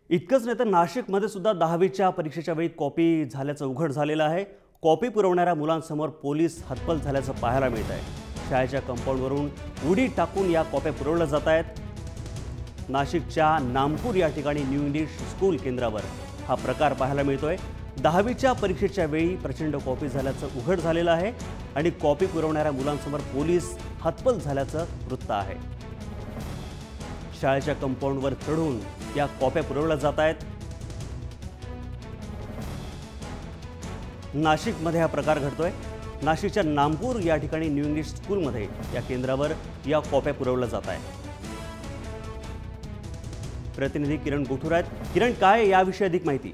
इतकंच नाही तर नाशिकमध्ये सुद्धा 10वीच्या परीक्षेच्या वेळी कॉपी झाल्याचं उघड झालेलं आहे। कॉपी पुरवणाऱ्या मुलांसमोर पोलीस हतबल झाल्याचं पाहायला मिळत आहे। शाळेच्या कंपाऊंडवरून उडी टाकून या कॉप्या पुरवल्या जात आहेत। नाशिकच्या नामपूर या ठिकाणी न्यू इंग्लिश स्कूल केंद्रावर हा प्रकार पाहायला मिळतोय। 10वीच्या परीक्षेच्या वेळी प्रचंड कॉपी झाल्याचं उघड झालेलं आहे आणि कॉपी पुरवणाऱ्या मुलांसमोर पोलीस हतबल झाल्याचं वृत्त आहे। शाळेच्या कंपाऊंडवर चढून या कॉप्या पुरवल्या जात आहेत। नाशिकमध्ये हा प्रकार घडतोय। नाशिकच्या नामपूर या ठिकाणी न्यू इंग्लिश स्कूलमध्ये या केंद्रावर या कॉप्या पुरवल्या जात आहेत। प्रतिनिधी किरण गोठूर आहेत। किरण, काय याविषयी अधिक माहिती?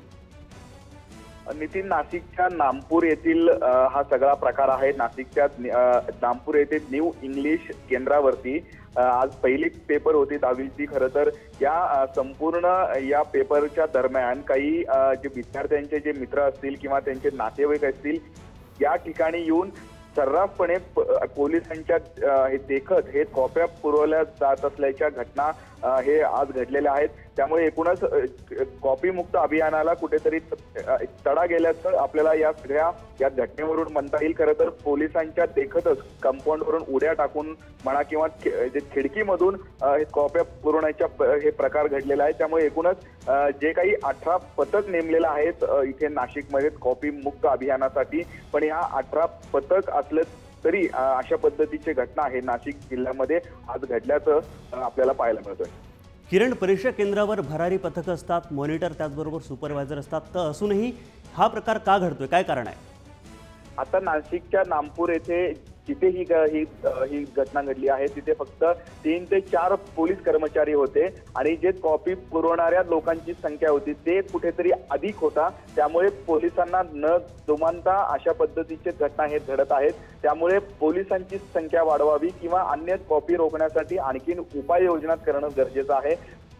नितीन, नाशिकच्या नामपूर येथील हा सगळा प्रकार आहे। नाशिकच्या नामपूर येथे न्यू इंग्लिश केंद्रावरती आज पहिली पेपर होती 10वीची। खरं तर या संपूर्ण या पेपरच्या दरम्यान काही जे विद्यार्थ्यांचे जे मित्र असतील किंवा त्यांचे नातेवाईक असतील या ठिकाणी येऊन सर्रासपणे पोलिसांच्या देखत हे कॉप्या पुरवल्या जात असल्याच्या घटना हे आज घडलेल्या आहेत। त्यामुळे एकूणच कॉपी मुक्त अभियानाला कुठेतरी तडा गेल्याचं आपल्याला या सगळ्या या घटनेवरून म्हणता येईल। खरं तर पोलिसांच्या देखतच कंपाऊंडवरून उड्या टाकून म्हणा किंवा जे खिडकीमधून कॉप्या पुरवण्याच्या हे प्रकार घडलेला आहे। त्यामुळे एकूणच जे काही 18 पथक नेमलेलं आहेत इथे नाशिकमध्ये कॉपी मुक्त अभियानासाठी, पण या 18 पथक असलं तरी अशा पद्धतीची घटना आहे नाशिक जिल्ह्यामध्ये आज घडल्याचं आपल्याला पाहायला मिळतोय। किरण, परीक्षा केंद्रावर भरारी पथक असतात, मॉनिटर त्याचबरोबर सुपरवायझर असतात, तर असूनही हा प्रकार का घडतोय? काय कारण आहे? आता नाशिकच्या नामपूर येथे जिथे ही घटना घडली आहे तिथे फक्त 3 ते 4 पोलीस कर्मचारी होते आणि जे कॉपी पुरवणाऱ्या लोकांची संख्या होती ते कुठेतरी अधिक होता। त्यामुळे पोलिसांना न जुमानता अशा पद्धतीचे घटना हे घडत आहेत। त्यामुळे पोलिसांची संख्या वाढवावी किंवा अन्य कॉपी रोखण्यासाठी आणखीन उपाययोजना करणं गरजेचं आहे।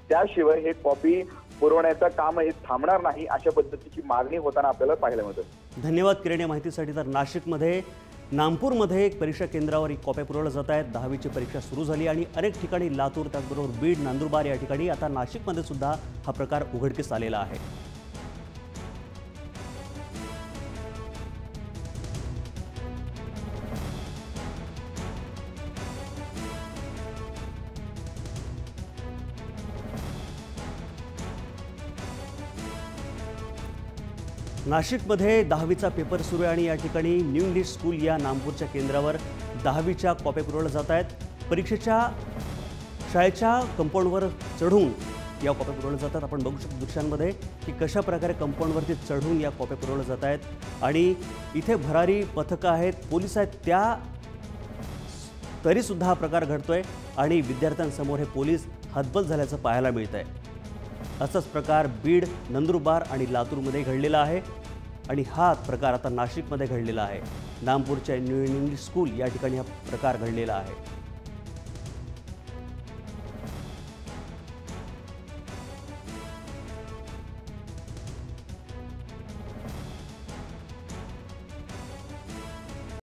त्याशिवाय हे कॉपी पुरवण्याचं काम हे थांबणार नाही अशा पद्धतीची मागणी होताना आपल्याला पाहायला मिळते। धन्यवाद किरण या माहितीसाठी। तर नाशिकमध्ये नामपूरमध्ये एक परीक्षा केंद्रावर कॉप्या पुरवल्या जात आहेत। 10वीची परीक्षा सुरू झाली आणि अनेक ठिकाणी लातूर त्याचबरोबर बीड, नंदुरबार या ठिकाणी आता नाशिकमध्ये सुद्धा हा प्रकार उघडकीस आलेला आहे। नाशिकमध्ये 10वीचा पेपर सुरू आहे आणि या ठिकाणी न्यू इंग्लिश स्कूल या नामपूरच्या केंद्रावर 10वीच्या कॉप्या पुरवल्या जात आहेत। परीक्षेच्या शाळेच्या कंपाऊंडवर चढून या कॉप्या पुरवल्या जातात। आपण बघू शकतो दृश्यांमध्ये की कशा प्रकारे कंपाऊंडवरती चढून या कॉप्या पुरवल्या जात आहेत आणि इथे भरारी पथकं आहेत, पोलीस आहेत, त्या तरीसुद्धा हा प्रकार घडतोय आणि विद्यार्थ्यांसमोर हे पोलीस हतबल झाल्याचं पाहायला मिळत आहे। असाच प्रकार बीड, नंदुरबार आणि लातूरमध्ये घडलेला आहे आणि हा प्रकार आता नाशिकमध्ये घडलेला आहे। नामपूरच्या न्यू इंग्लिश स्कूल या ठिकाणी हा प्रकार घडलेला आहे।